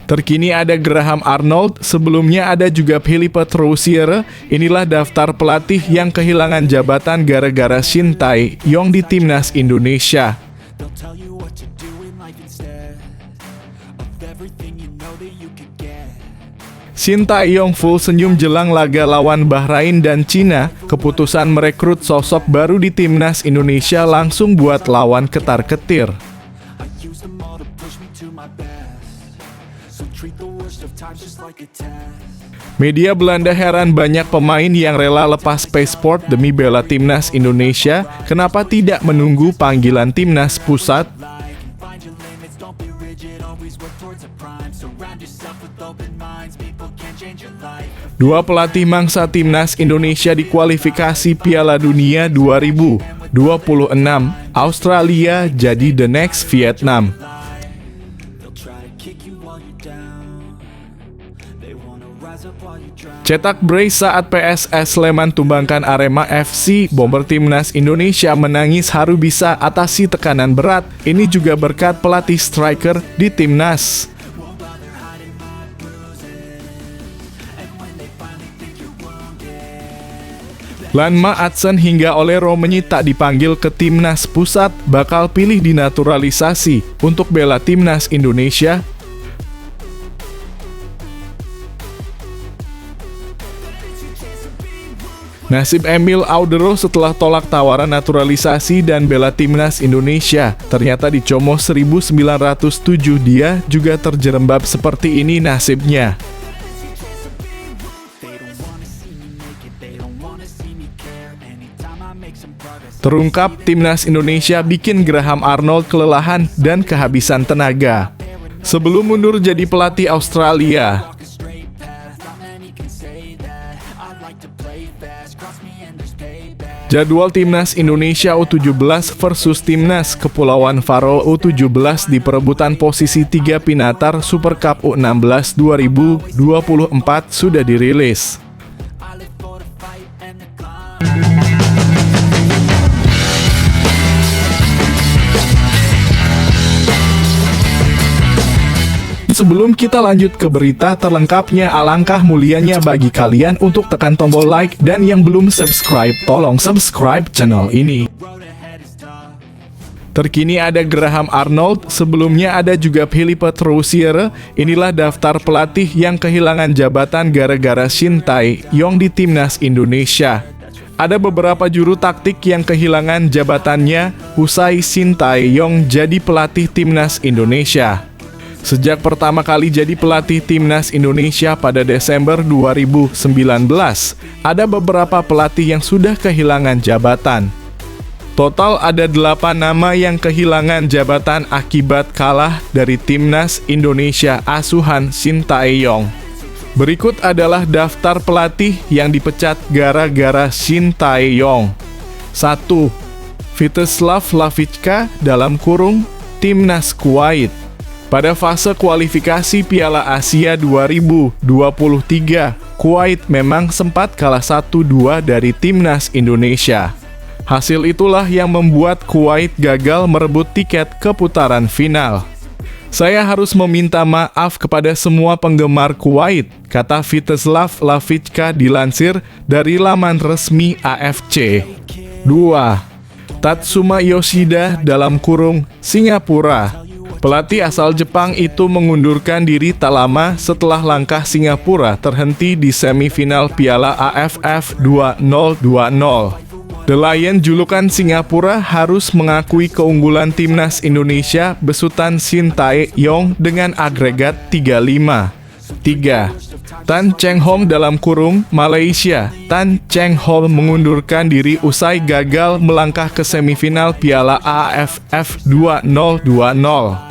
Terkini ada Graham Arnold, sebelumnya ada juga Philippe Troussier. Inilah daftar pelatih yang kehilangan jabatan gara-gara Shin Tae-yong di timnas Indonesia. Shin Tae-yong full senyum jelang laga lawan Bahrain dan Cina. Keputusan merekrut sosok baru di timnas Indonesia langsung buat lawan ketar-ketir. Media Belanda heran banyak pemain yang rela lepas pasport demi bela timnas Indonesia. Kenapa tidak menunggu panggilan timnas pusat? Dua pelatih mangsa timnas Indonesia di kualifikasi Piala Dunia 2026, Australia jadi the next Vietnam. Cetak brace saat PSS Sleman tumbangkan Arema FC, bomber timnas Indonesia menangis haru bisa atasi tekanan berat. Ini juga berkat pelatih striker di timnas. Lanma Adsen hingga Olero Menyi tak dipanggil ke timnas pusat, bakal pilih dinaturalisasi untuk bela timnas Indonesia. Nasib Emil Audero setelah tolak tawaran naturalisasi dan bela timnas Indonesia. Ternyata di Como 1907 dia juga terjerembab seperti ini nasibnya. Terungkap timnas Indonesia bikin Graham Arnold kelelahan dan kehabisan tenaga. Sebelum mundur jadi pelatih Australia, jadwal timnas Indonesia U17 versus timnas Kepulauan Faroe U17 di perebutan posisi 3 Pinatar Super Cup U16 2024 sudah dirilis. Sebelum kita lanjut ke berita terlengkapnya, alangkah mulianya bagi kalian untuk tekan tombol like dan yang belum subscribe, tolong subscribe channel ini. Terkini ada Graham Arnold, sebelumnya ada juga Philippe Troussier. Inilah daftar pelatih yang kehilangan jabatan gara-gara Shin Tae-yong di timnas Indonesia. Ada beberapa juru taktik yang kehilangan jabatannya usai Shin Tae-yong jadi pelatih timnas Indonesia. Sejak pertama kali jadi pelatih timnas Indonesia pada Desember 2019, ada beberapa pelatih yang sudah kehilangan jabatan. Total ada 8 nama yang kehilangan jabatan akibat kalah dari timnas Indonesia asuhan Shin Tae-yong. Berikut adalah daftar pelatih yang dipecat gara-gara Shin Tae-yong. 1. Vítězslav Hlavička (Timnas Kuwait). Pada fase kualifikasi Piala Asia 2023, Kuwait memang sempat kalah 1-2 dari timnas Indonesia. Hasil itulah yang membuat Kuwait gagal merebut tiket ke putaran final. Saya harus meminta maaf kepada semua penggemar Kuwait, kata Vítězslav Hlavička dilansir dari laman resmi AFC. 2. Tatsuma Yoshida (Singapura). Pelatih asal Jepang itu mengundurkan diri tak lama setelah langkah Singapura terhenti di semifinal Piala AFF 2020. The Lion julukan Singapura harus mengakui keunggulan timnas Indonesia besutan Shin Tae-yong dengan agregat 3-5. 3. Tan Cheng Hom (Malaysia). Tan Cheng Hom mengundurkan diri usai gagal melangkah ke semifinal Piala AFF 2020.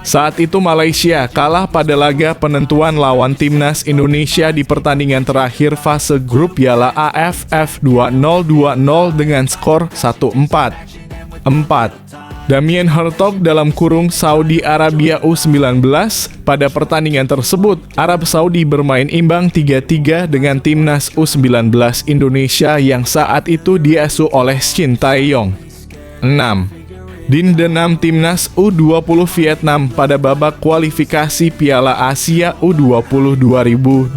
Saat itu Malaysia kalah pada laga penentuan lawan timnas Indonesia di pertandingan terakhir fase grup Piala AFF 2020 dengan skor 1-4. 4. Damien Hertog (Saudi Arabia U19). Pada pertandingan tersebut, Arab Saudi bermain imbang 3-3 dengan timnas U19 Indonesia yang saat itu diasuh oleh Shin Tae-yong. 6. Dindenam Timnas U20 Vietnam pada babak kualifikasi Piala Asia U20 2023.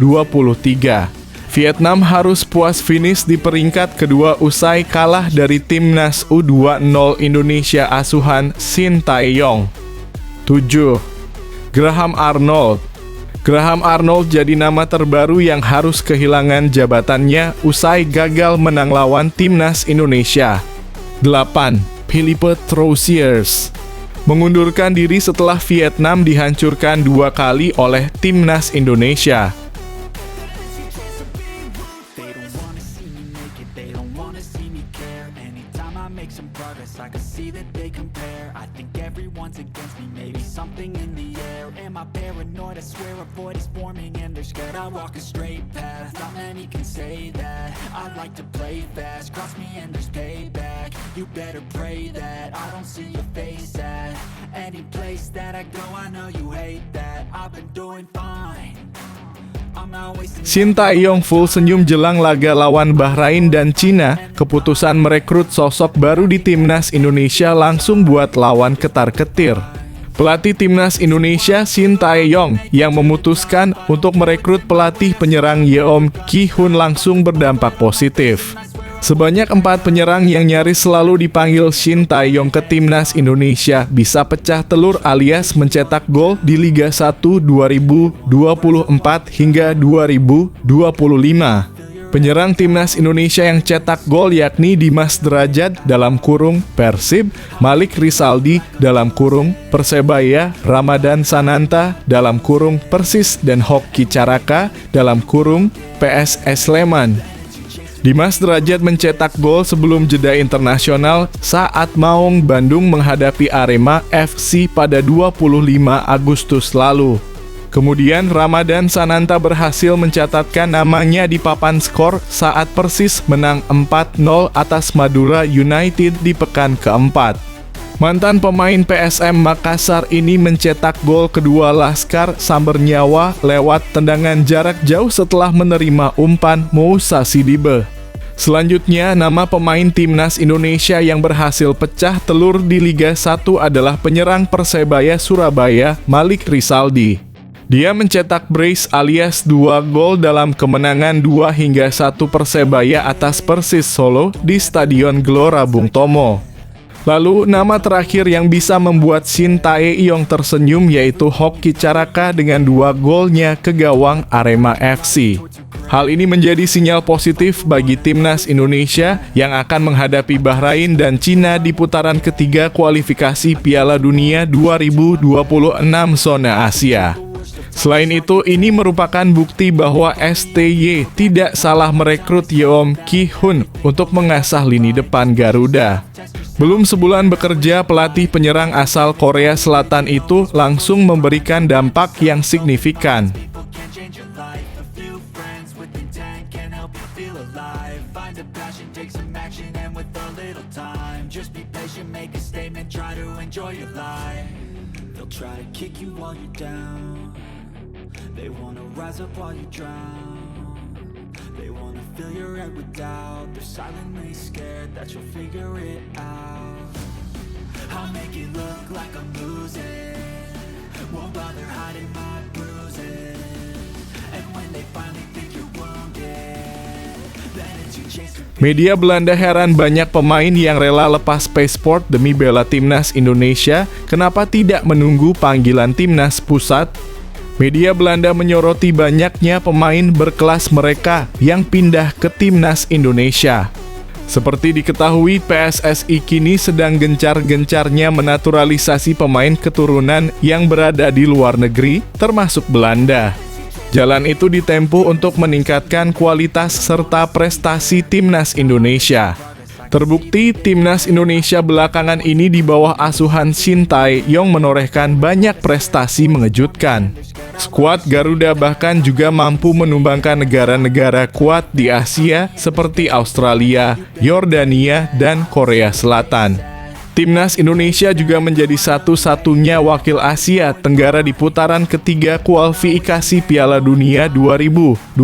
Vietnam harus puas finish di peringkat kedua usai kalah dari Timnas U20 Indonesia asuhan Shin Tae-yong. 7. Graham Arnold. Graham Arnold jadi nama terbaru yang harus kehilangan jabatannya usai gagal menang lawan Timnas Indonesia. 8. Philippe Troussiers. Mengundurkan diri setelah Vietnam dihancurkan 2 kali oleh Timnas Indonesia. You better pray that I don't see your face at any place that I go. I know you hate that. I've been doing fine. I'm not wasting. Shin Tae-yong full senyum jelang laga lawan Bahrain dan Cina. Keputusan merekrut sosok baru di Timnas Indonesia langsung buat lawan ketar-ketir. Pelatih Timnas Indonesia Shin Tae-yong yang memutuskan untuk merekrut pelatih penyerang Yeom Ki-hun langsung berdampak positif. Sebanyak 4 penyerang yang nyaris selalu dipanggil Shin Tae-yong ke Timnas Indonesia bisa pecah telur alias mencetak gol di Liga 1 2024 hingga 2025. Penyerang Timnas Indonesia yang cetak gol yakni Dimas Derajat dalam kurung Persib, Malik Rizaldi dalam kurung Persebaya, Ramadan Sananta dalam kurung Persis dan Hoki Caraka dalam kurung PSS Sleman. Dimas Derajat mencetak gol sebelum jeda internasional saat Maung Bandung menghadapi Arema FC pada 25 Agustus lalu. Kemudian Ramadan Sananta berhasil mencatatkan namanya di papan skor saat Persis menang 4-0 atas Madura United di pekan keempat. Mantan pemain PSM Makassar ini mencetak gol kedua Laskar Sambernyawa lewat tendangan jarak jauh setelah menerima umpan Moussa Sidibe. Selanjutnya, nama pemain Timnas Indonesia yang berhasil pecah telur di Liga 1 adalah penyerang Persebaya Surabaya, Malik Rizaldi. Dia mencetak brace alias 2 gol dalam kemenangan 2-1 Persebaya atas Persis Solo di Stadion Gelora Bung Tomo. Lalu, nama terakhir yang bisa membuat Shin Tae-yong tersenyum yaitu Hoki Caraka dengan 2 golnya ke gawang Arema FC. Hal ini menjadi sinyal positif bagi Timnas Indonesia yang akan menghadapi Bahrain dan Cina di putaran ketiga kualifikasi Piala Dunia 2026 zona Asia. Selain itu, ini merupakan bukti bahwa STY tidak salah merekrut Yeom Ki-hun untuk mengasah lini depan Garuda. Belum sebulan bekerja, pelatih penyerang asal Korea Selatan itu langsung memberikan dampak yang signifikan. They wanna rise up while you drown. They wanna fill your head with doubt. They're silently scared that you'll figure it out. I'll make it look like I'm losing. Won't bother hiding my bruises. And when they finally think you're wounded, then it's your chance to. Media Belanda heran banyak pemain yang rela lepas pasport demi bela Timnas Indonesia. Kenapa tidak menunggu panggilan Timnas Pusat? Media Belanda menyoroti banyaknya pemain berkelas mereka yang pindah ke Timnas Indonesia. Seperti diketahui, PSSI kini sedang gencar-gencarnya menaturalisasi pemain keturunan yang berada di luar negeri, termasuk Belanda. Jalan itu ditempuh untuk meningkatkan kualitas serta prestasi Timnas Indonesia. Terbukti, Timnas Indonesia belakangan ini di bawah asuhan Shin Tae-yong menorehkan banyak prestasi mengejutkan. Skuad Garuda bahkan juga mampu menumbangkan negara-negara kuat di Asia seperti Australia, Yordania, dan Korea Selatan. Timnas Indonesia juga menjadi satu-satunya wakil Asia Tenggara di putaran ketiga kualifikasi Piala Dunia 2026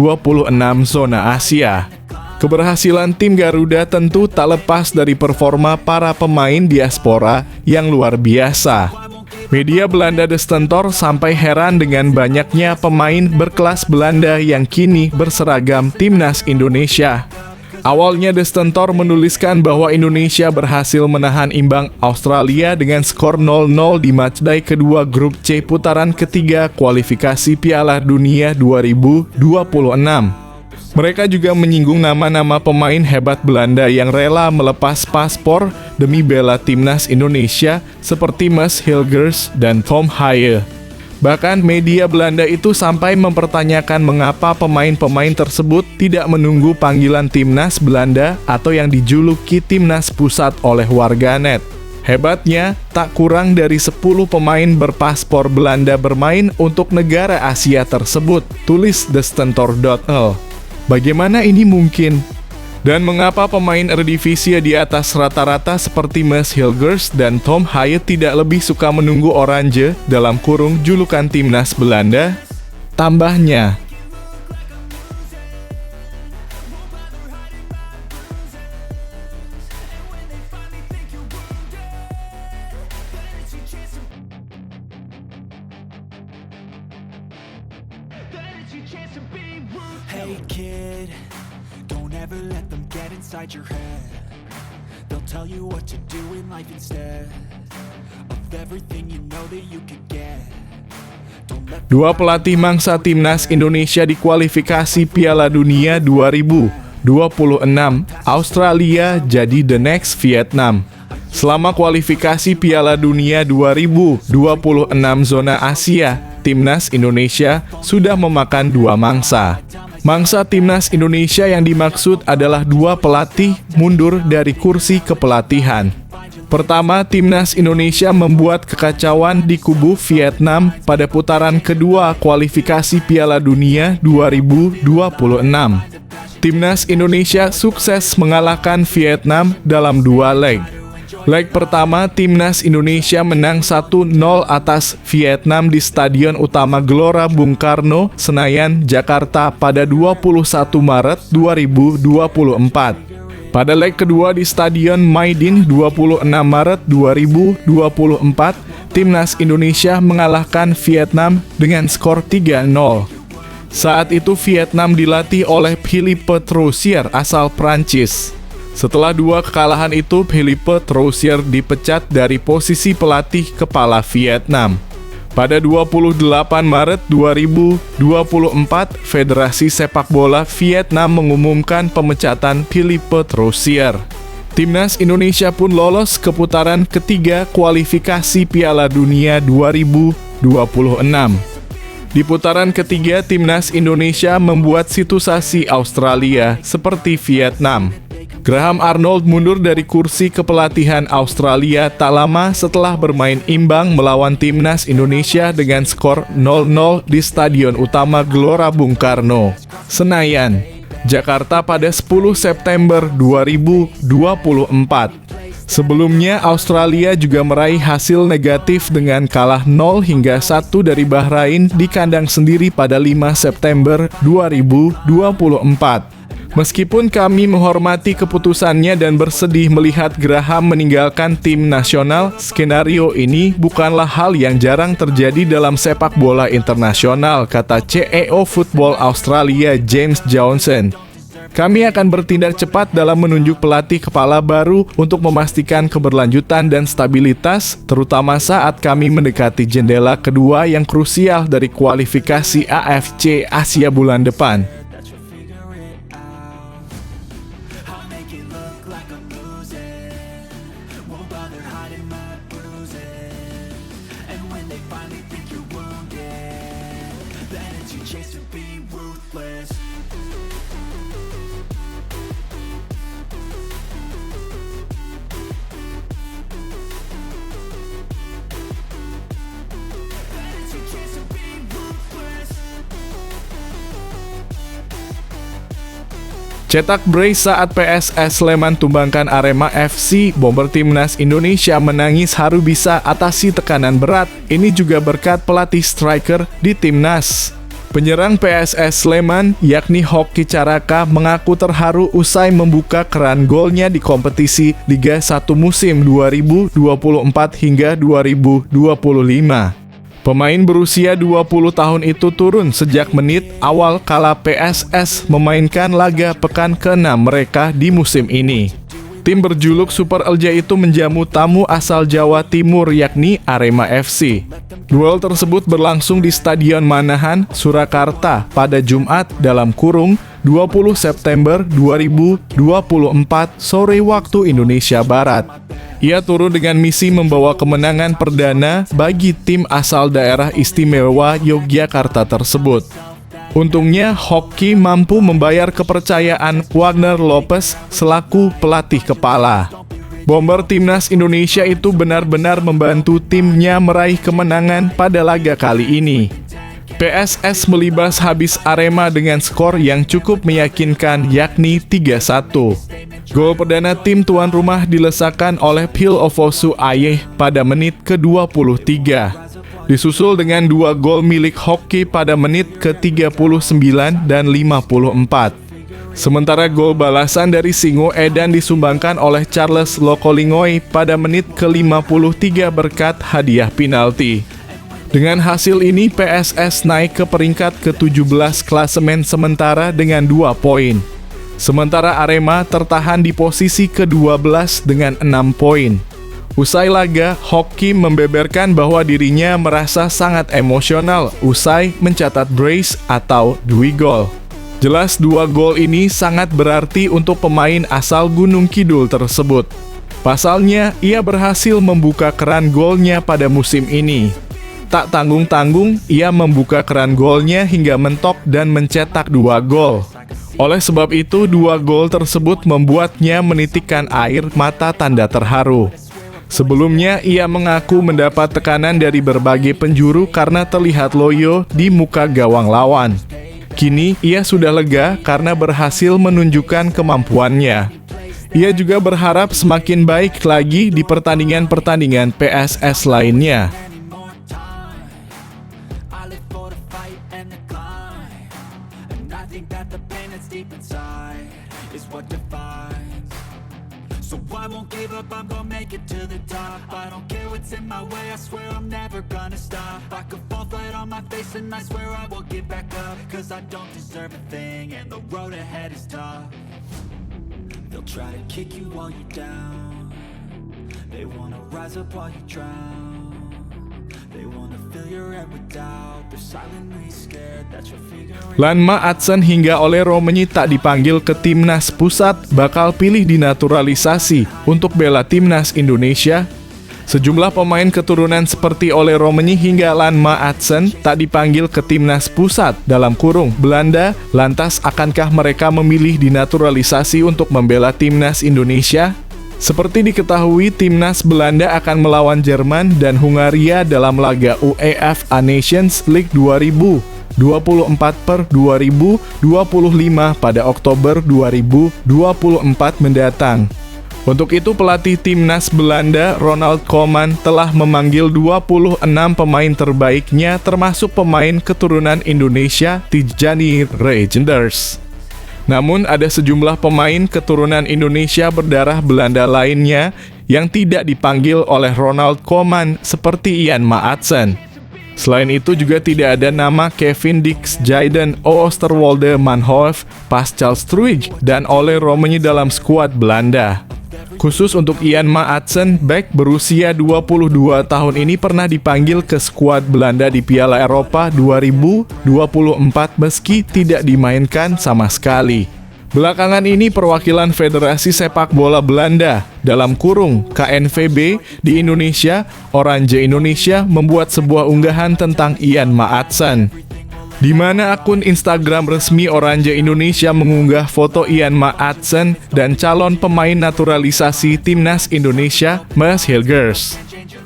zona Asia. Keberhasilan tim Garuda tentu tak lepas dari performa para pemain diaspora yang luar biasa. Media Belanda De Stentor sampai heran dengan banyaknya pemain berkelas Belanda yang kini berseragam timnas Indonesia. Awalnya De Stentor menuliskan bahwa Indonesia berhasil menahan imbang Australia dengan skor 0-0 di matchday kedua grup C putaran ketiga kualifikasi Piala Dunia 2026. Mereka juga menyinggung nama-nama pemain hebat Belanda yang rela melepas paspor demi bela timnas Indonesia seperti Mads Hilgers dan Tom Haaien. Bahkan media Belanda itu sampai mempertanyakan mengapa pemain-pemain tersebut tidak menunggu panggilan timnas Belanda atau yang dijuluki timnas pusat oleh warganet. Hebatnya, tak kurang dari 10 pemain berpaspor Belanda bermain untuk negara Asia tersebut, tulis thestentor.nl. Bagaimana ini mungkin? Dan mengapa pemain Eredivisie di atas rata-rata seperti Mads Hilgers dan Tom Haaien tidak lebih suka menunggu Oranje dalam kurung julukan timnas Belanda? Tambahnya, Hey kid, don't ever let them get inside your head. They'll tell you what to do in life instead of everything you know that you could get. Don't let dua pelatih mangsa timnas Indonesia di kualifikasi Piala Dunia 2026, Australia jadi the next Vietnam. Selama kualifikasi Piala Dunia 2026 zona Asia, timnas Indonesia sudah memakan dua mangsa. Mangsa timnas Indonesia yang dimaksud adalah dua pelatih mundur dari kursi kepelatihan. Pertama, timnas Indonesia membuat kekacauan di kubu Vietnam pada putaran kedua kualifikasi Piala Dunia 2026. Timnas Indonesia sukses mengalahkan Vietnam dalam dua leg. Leg pertama, timnas Indonesia menang 1-0 atas Vietnam di Stadion Utama Gelora Bung Karno, Senayan, Jakarta pada 21 Maret 2024. Pada leg kedua di Stadion Maidin 26 Maret 2024, timnas Indonesia mengalahkan Vietnam dengan skor 3-0. Saat itu Vietnam dilatih oleh Philippe Troussier asal Prancis. Setelah dua kekalahan itu, Philippe Troussier dipecat dari posisi pelatih kepala Vietnam. Pada 28 Maret 2024, Federasi Sepak Bola Vietnam mengumumkan pemecatan Philippe Troussier. Timnas Indonesia pun lolos ke putaran ketiga kualifikasi Piala Dunia 2026. Di putaran ketiga, timnas Indonesia membuat situasi Australia seperti Vietnam. Graham Arnold mundur dari kursi kepelatihan Australia tak lama setelah bermain imbang melawan timnas Indonesia dengan skor 0-0 di Stadion Utama Gelora Bung Karno, Senayan, Jakarta pada 10 September 2024. Sebelumnya, Australia juga meraih hasil negatif dengan kalah 0-1 dari Bahrain di kandang sendiri pada 5 September 2024. Meskipun kami menghormati keputusannya dan bersedih melihat Graham meninggalkan tim nasional, skenario ini bukanlah hal yang jarang terjadi dalam sepak bola internasional, kata CEO Football Australia James Johnson. Kami akan bertindak cepat dalam menunjuk pelatih kepala baru untuk memastikan keberlanjutan dan stabilitas, terutama saat kami mendekati jendela kedua yang krusial dari kualifikasi AFC Asia bulan depan. Cetak brace saat PSS Sleman tumbangkan Arema FC, bomber timnas Indonesia menangis haru bisa atasi tekanan berat. Ini juga berkat pelatih striker di timnas. Penyerang PSS Sleman, yakni Hoki Caraka, mengaku terharu usai membuka keran golnya di kompetisi Liga 1 musim 2024 hingga 2025. Pemain berusia 20 tahun itu turun sejak menit awal kala PSS memainkan laga pekan ke-6 mereka di musim ini. Tim berjuluk Super Elja itu menjamu tamu asal Jawa Timur yakni Arema FC. Duel tersebut berlangsung di Stadion Manahan, Surakarta pada Jumat (20 September 2024 sore waktu Indonesia Barat. Ia turun dengan misi membawa kemenangan perdana bagi tim asal daerah istimewa Yogyakarta tersebut. Untungnya, Hoki mampu membayar kepercayaan Wagner Lopez selaku pelatih kepala. Bomber timnas Indonesia itu benar-benar membantu timnya meraih kemenangan pada laga kali ini. PSS melibas habis Arema dengan skor yang cukup meyakinkan yakni 3-1. Gol perdana tim tuan rumah dilesakan oleh Phil Ofosu Ayeh pada menit ke-23. Disusul dengan 2 gol milik Hoki pada menit ke-39 dan 54. Sementara gol balasan dari Singo Edan disumbangkan oleh Charles Lokolingoi pada menit ke-53 berkat hadiah penalti. Dengan hasil ini, PSS naik ke peringkat ke-17 klasemen sementara dengan 2 poin. Sementara Arema tertahan di posisi ke-12 dengan 6 poin. Usai laga, Hoki membeberkan bahwa dirinya merasa sangat emosional usai mencatat brace atau dui gol. Jelas 2 gol ini sangat berarti untuk pemain asal Gunung Kidul tersebut. Pasalnya, ia berhasil membuka keran golnya pada musim ini. Tak tanggung-tanggung, ia membuka keran golnya hingga mentok dan mencetak 2 gol. Oleh sebab itu, 2 gol tersebut membuatnya menitikkan air mata tanda terharu. Sebelumnya, ia mengaku mendapat tekanan dari berbagai penjuru karena terlihat loyo di muka gawang lawan. Kini, ia sudah lega karena berhasil menunjukkan kemampuannya. Ia juga berharap semakin baik lagi di pertandingan-pertandingan PSS lainnya. So I won't give up, I'm gonna make it to the top. I don't care what's in my way, I swear I'm never gonna stop. I could fall flat on my face and I swear I will get back up. Cause I don't deserve a thing and the road ahead is tough. They'll try to kick you while you're down. They wanna rise up while you drown. They wanna fill your head with doubt. They're silently scared that you'll figure it out. Lanma Adsen hingga Olero Menyi tak dipanggil ke Timnas Pusat bakal pilih dinaturalisasi untuk bela Timnas Indonesia. Sejumlah pemain keturunan seperti Olero Menyi hingga Lanma Adsen tak dipanggil ke Timnas Pusat (Belanda). Lantas akankah mereka memilih dinaturalisasi untuk membela Timnas Indonesia? Seperti diketahui, Timnas Belanda akan melawan Jerman dan Hungaria dalam laga UEFA Nations League 2024 per 2025 pada Oktober 2024 mendatang. Untuk itu, pelatih Timnas Belanda, Ronald Koeman, telah memanggil 26 pemain terbaiknya termasuk pemain keturunan Indonesia, Tijani Reijnders. Namun, ada sejumlah pemain keturunan Indonesia berdarah Belanda lainnya yang tidak dipanggil oleh Ronald Koeman seperti Ian Maatsen. Selain itu juga tidak ada nama Kevin Dix, Jayden Oosterwolde Manhoef, Pascal Struij, dan Ole Romani dalam skuad Belanda. Khusus untuk Ian Maatsen, bek berusia 22 tahun ini pernah dipanggil ke skuad Belanda di Piala Eropa 2024 meski tidak dimainkan sama sekali. Belakangan ini perwakilan Federasi Sepak Bola Belanda (KNVB) di Indonesia, Oranje Indonesia, membuat sebuah unggahan tentang Ian Maatsen, di mana akun Instagram resmi Oranje Indonesia mengunggah foto Ian Maatsen dan calon pemain naturalisasi Timnas Indonesia, Maes Hilgers.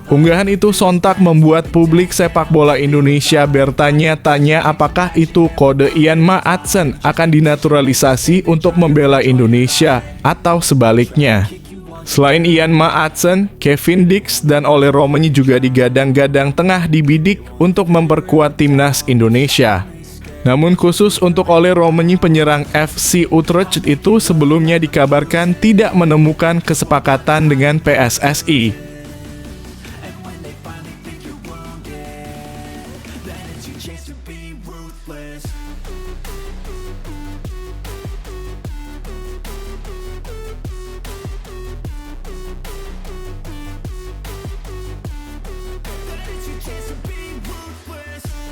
Unggahan itu sontak membuat publik sepak bola Indonesia bertanya-tanya apakah itu kode Ian Maatsen akan dinaturalisasi untuk membela Indonesia atau sebaliknya. Selain Ian Maatsen, Kevin Dix dan Ole Romani juga digadang-gadang tengah dibidik untuk memperkuat Timnas Indonesia. Namun khusus untuk Ole Romani, penyerang FC Utrecht itu sebelumnya dikabarkan tidak menemukan kesepakatan dengan PSSI. And when they finally think you're wounded, then it's your chance to be ruthless. Then it's your chance to be ruthless.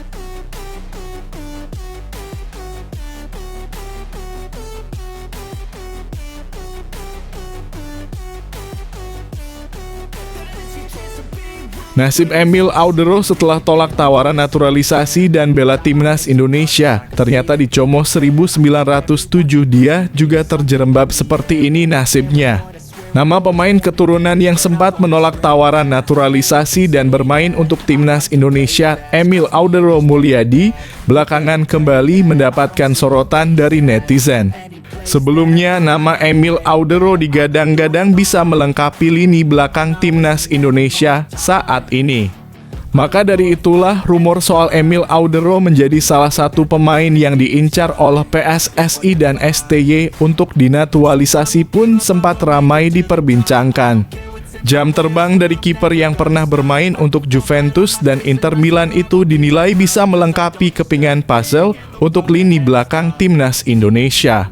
Nasib Emil Audero setelah tolak tawaran naturalisasi dan bela timnas Indonesia. Ternyata di Como 1907 dia juga terjerembab seperti ini nasibnya. Nama pemain keturunan yang sempat menolak tawaran naturalisasi dan bermain untuk timnas Indonesia, Emil Audero Mulyadi, belakangan kembali mendapatkan sorotan dari netizen. Sebelumnya, nama Emil Audero digadang-gadang bisa melengkapi lini belakang timnas Indonesia saat ini. Maka dari itulah rumor soal Emil Audero menjadi salah satu pemain yang diincar oleh PSSI dan STY untuk dinaturalisasi pun sempat ramai diperbincangkan. Jam terbang dari kiper yang pernah bermain untuk Juventus dan Inter Milan itu dinilai bisa melengkapi kepingan puzzle untuk lini belakang timnas Indonesia.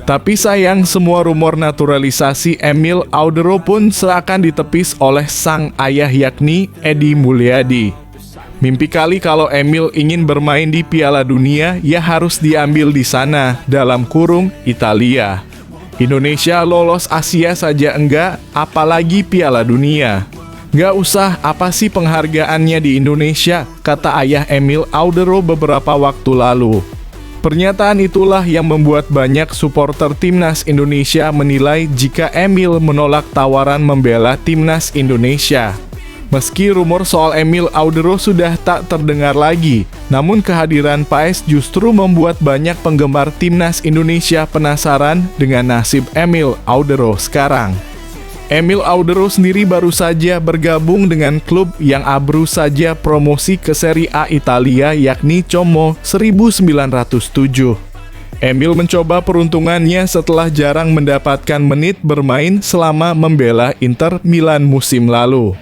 Tapi sayang, semua rumor naturalisasi Emil Audero pun seakan ditepis oleh sang ayah yakni Edi Mulyadi. Mimpi kali kalau Emil ingin bermain di Piala Dunia, ya harus diambil di sana, dalam kurung Italia. Indonesia lolos Asia saja enggak, apalagi Piala Dunia. Nggak usah, apa sih penghargaannya di Indonesia, kata ayah Emil Audero beberapa waktu lalu. Pernyataan itulah yang membuat banyak supporter timnas Indonesia menilai jika Emil menolak tawaran membela timnas Indonesia. Meski rumor soal Emil Audero sudah tak terdengar lagi, namun kehadiran Paes justru membuat banyak penggemar timnas Indonesia penasaran dengan nasib Emil Audero sekarang. Emil Audero sendiri baru saja bergabung dengan klub yang baru saja promosi ke Serie A Italia yakni Como 1907. Emil mencoba peruntungannya setelah jarang mendapatkan menit bermain selama membela Inter Milan musim lalu.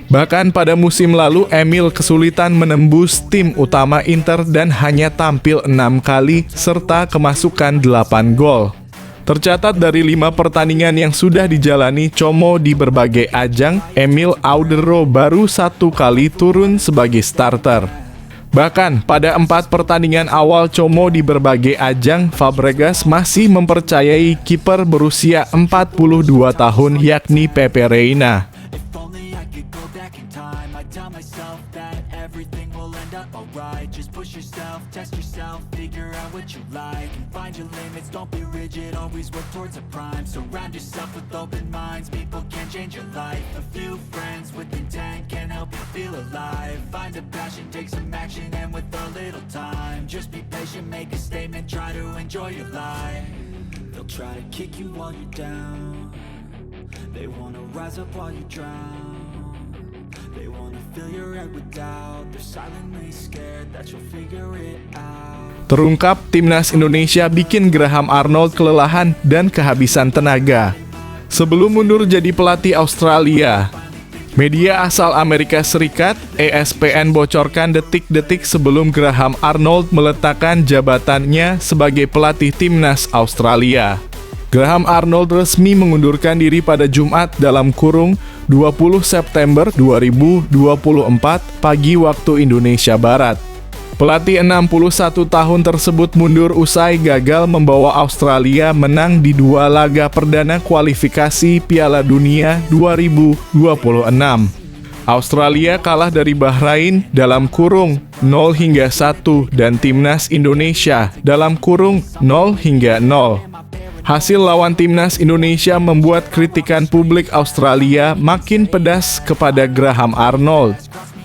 Bahkan pada musim lalu Emil kesulitan menembus tim utama Inter dan hanya tampil 6 kali serta kemasukan 8 gol. Tercatat dari 5 pertandingan yang sudah dijalani Como di berbagai ajang, Emil Audero baru 1 kali turun sebagai starter. Bahkan pada 4 pertandingan awal Como di berbagai ajang, Fabregas masih mempercayai kiper berusia 42 tahun yakni Pepe Reina. If only I could go back in time, I'd tell myself that everything will end up alright. Just push yourself, test yourself, figure out what you like, and find your limits, don't be rigid, always work towards a prime. Surround yourself with open minds, people can change your life. A few friends with intent can help you feel alive. Find a passion, take some action, and with a little time, just be patient, make a statement, try to enjoy your life. They'll try to kick you while you're down, they wanna rise up while you drown. They wanna fill your head with doubt. They're silently scared that you'll figure it out. Terungkap timnas Indonesia bikin Graham Arnold kelelahan dan kehabisan tenaga. Sebelum mundur jadi pelatih Australia, media asal Amerika Serikat, ESPN bocorkan detik-detik sebelum Graham Arnold meletakkan jabatannya sebagai pelatih timnas Australia. Graham Arnold resmi mengundurkan diri pada Jumat dalam kurung 20 September 2024 pagi waktu Indonesia Barat. Pelatih 61 tahun tersebut mundur usai gagal membawa Australia menang di 2 laga perdana kualifikasi Piala Dunia 2026. Australia kalah dari Bahrain dalam kurung 0-1 dan timnas Indonesia dalam kurung 0-0. Hasil lawan timnas Indonesia membuat kritikan publik Australia makin pedas kepada Graham Arnold.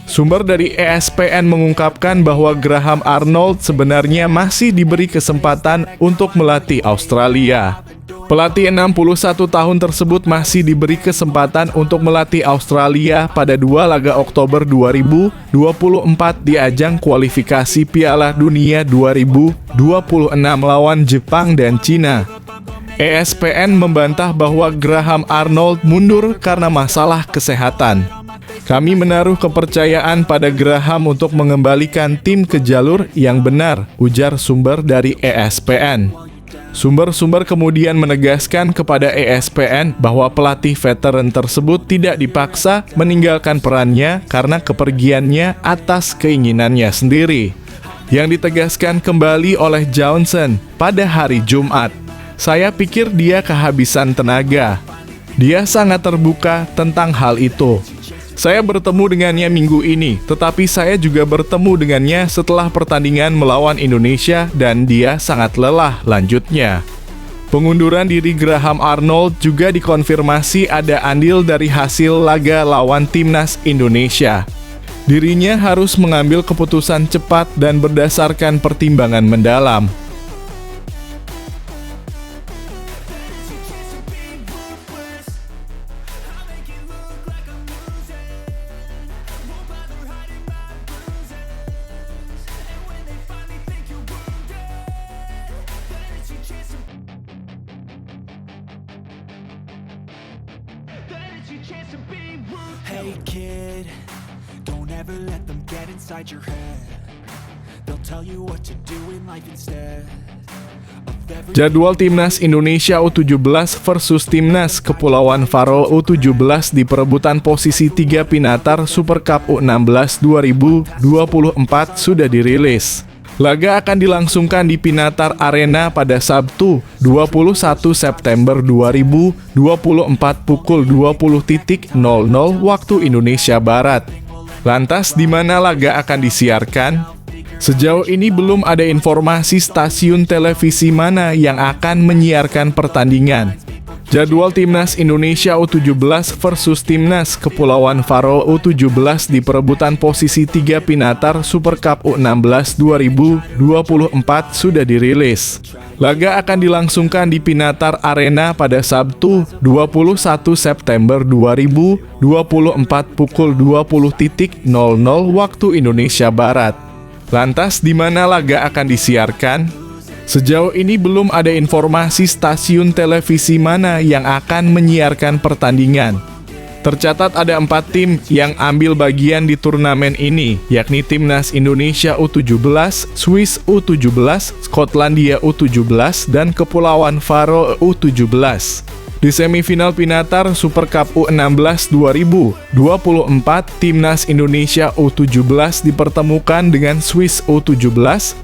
Sumber dari ESPN mengungkapkan bahwa Graham Arnold sebenarnya masih diberi kesempatan untuk melatih Australia. Pelatih 61 tahun tersebut masih diberi kesempatan untuk melatih Australia pada 2 laga Oktober 2024 di ajang kualifikasi Piala Dunia 2026 lawan Jepang dan Cina. ESPN membantah bahwa Graham Arnold mundur karena masalah kesehatan. Kami menaruh kepercayaan pada Graham untuk mengembalikan tim ke jalur yang benar, ujar sumber dari ESPN. Sumber-sumber kemudian menegaskan kepada ESPN bahwa pelatih veteran tersebut tidak dipaksa meninggalkan perannya karena kepergiannya atas keinginannya sendiri. Yang ditegaskan kembali oleh Johnson pada hari Jumat. Saya pikir dia kehabisan tenaga. Dia sangat terbuka tentang hal itu. Saya bertemu dengannya minggu ini, tetapi saya juga bertemu dengannya setelah pertandingan melawan Indonesia dan dia sangat lelah, lanjutnya. Pengunduran diri Graham Arnold juga dikonfirmasi ada andil dari hasil laga lawan timnas Indonesia. Dirinya harus mengambil keputusan cepat dan berdasarkan pertimbangan mendalam. Hey kid, don't ever let them get inside your head. They'll tell you what to do in life instead. Jadwal Timnas Indonesia U17 versus Timnas Kepulauan Faroe U17 di perebutan posisi 3 Pinatar Super Cup U16 2024 sudah dirilis. Laga akan dilangsungkan di Pinatar Arena pada Sabtu, 21 September 2024 pukul 20.00 waktu Indonesia Barat. Lantas di mana laga akan disiarkan? Sejauh ini belum ada informasi stasiun televisi mana yang akan menyiarkan pertandingan. Jadwal Timnas Indonesia U17 versus Timnas Kepulauan Faroe U17 di perebutan posisi 3 Pinatar Super Cup U16 2024 sudah dirilis. Laga akan dilangsungkan di Pinatar Arena pada Sabtu, 21 September 2024 pukul 20.00 waktu Indonesia Barat. Lantas di mana laga akan disiarkan? Sejauh ini belum ada informasi stasiun televisi mana yang akan menyiarkan pertandingan. Tercatat ada 4 tim yang ambil bagian di turnamen ini, yakni Timnas Indonesia U17, Swiss U17, Skotlandia U17, dan Kepulauan Faroe U17. Di semifinal Pinatar Super Cup U16 2024, Timnas Indonesia U17 dipertemukan dengan Swiss U17,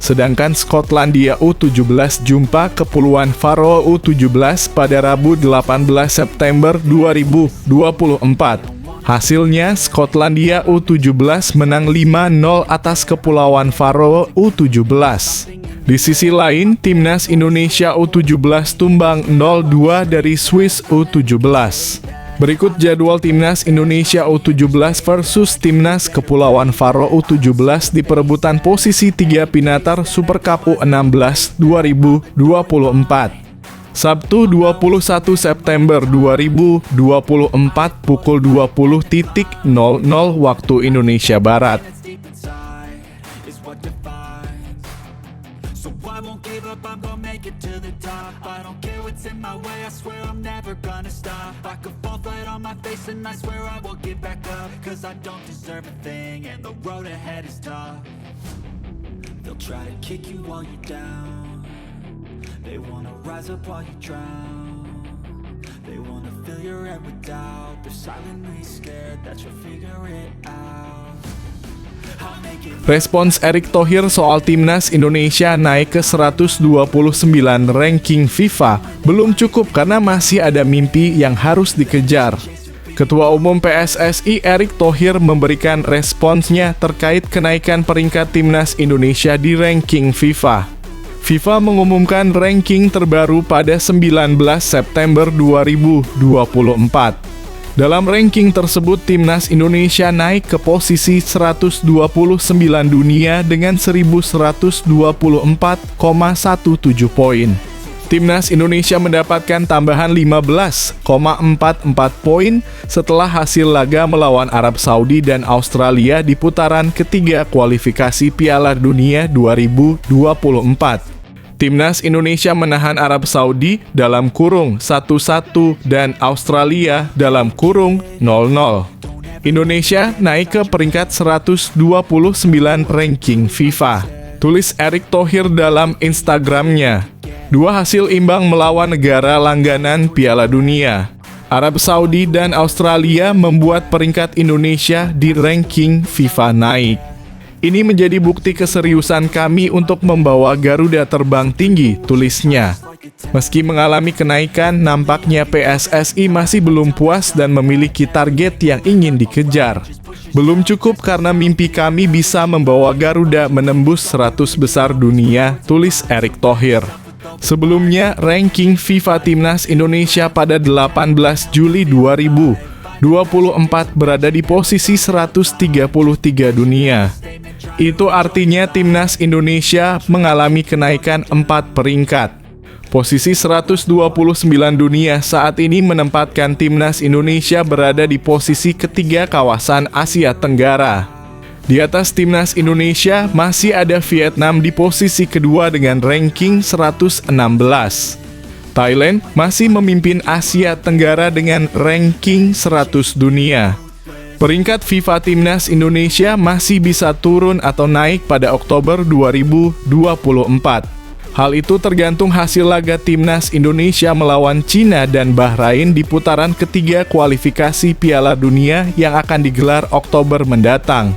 sedangkan Skotlandia U17 jumpa Kepulauan Faroe U17 pada Rabu 18 September 2024. Hasilnya, Skotlandia U17 menang 5-0 atas Kepulauan Faroe U17. Di sisi lain, Timnas Indonesia U17 tumbang 0-2 dari Swiss U17. Berikut jadwal Timnas Indonesia U17 versus Timnas Kepulauan Faroe U17 di perebutan posisi 3 Pinatar Super Cup U16 2024. Sabtu 21 September 2024 pukul 20.00 waktu Indonesia Barat. I'm gonna make it to the top. I don't care what's in my way, I swear I'm never gonna stop. I could fall flat on my face and I swear I will get back up. Cause I don't deserve a thing and the road ahead is tough. They'll try to kick you while you're down. They wanna rise up while you drown. They wanna fill your head with doubt. They're silently scared that you'll figure it out. Respons Erick Thohir soal Timnas Indonesia naik ke 129 ranking FIFA belum cukup karena masih ada mimpi yang harus dikejar. Ketua Umum PSSI Erick Thohir memberikan responsnya terkait kenaikan peringkat Timnas Indonesia di ranking FIFA. FIFA mengumumkan ranking terbaru pada 19 September 2024. Dalam ranking tersebut, Timnas Indonesia naik ke posisi 129 dunia dengan 1124,17 poin. Timnas Indonesia mendapatkan tambahan 15,44 poin setelah hasil laga melawan Arab Saudi dan Australia di putaran ketiga kualifikasi Piala Dunia 2024. Timnas Indonesia menahan Arab Saudi dalam kurung 1-1 dan Australia dalam kurung 0-0. Indonesia naik ke peringkat 129 ranking FIFA. Tulis Erick Thohir dalam Instagramnya. Dua hasil imbang melawan negara langganan Piala Dunia. Arab Saudi dan Australia membuat peringkat Indonesia di ranking FIFA naik. Ini menjadi bukti keseriusan kami untuk membawa Garuda terbang tinggi, tulisnya. Meski mengalami kenaikan, nampaknya PSSI masih belum puas dan memiliki target yang ingin dikejar. Belum cukup karena mimpi kami bisa membawa Garuda menembus 100 besar dunia, tulis Erick Thohir. Sebelumnya, ranking FIFA Timnas Indonesia pada 18 Juli 2024 berada di posisi 133 dunia. Itu artinya Timnas Indonesia mengalami kenaikan 4 peringkat. Posisi 129 dunia saat ini menempatkan Timnas Indonesia berada di posisi ketiga kawasan Asia Tenggara. Di atas Timnas Indonesia masih ada Vietnam di posisi kedua dengan ranking 116. Thailand masih memimpin Asia Tenggara dengan ranking 100 dunia. Peringkat FIFA Timnas Indonesia masih bisa turun atau naik pada Oktober 2024. Hal itu tergantung hasil laga Timnas Indonesia melawan Cina dan Bahrain di putaran ketiga kualifikasi Piala Dunia yang akan digelar Oktober mendatang.